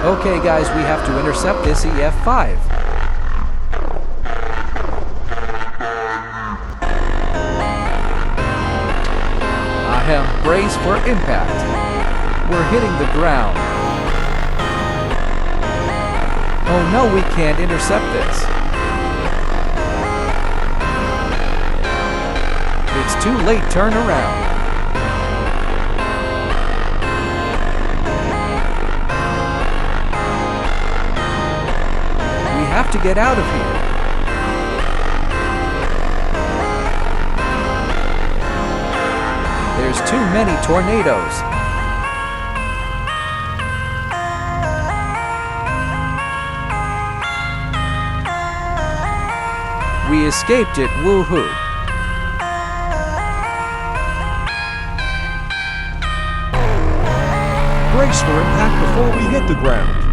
Okay guys, we have to intercept this EF5. Ahem, brace for impact. We're hitting the ground. Oh no, we can't intercept this. It's too late, turn around. We have to get out of here. There's too many tornadoes. We escaped it, woohoo! Brace for impact before we hit the ground.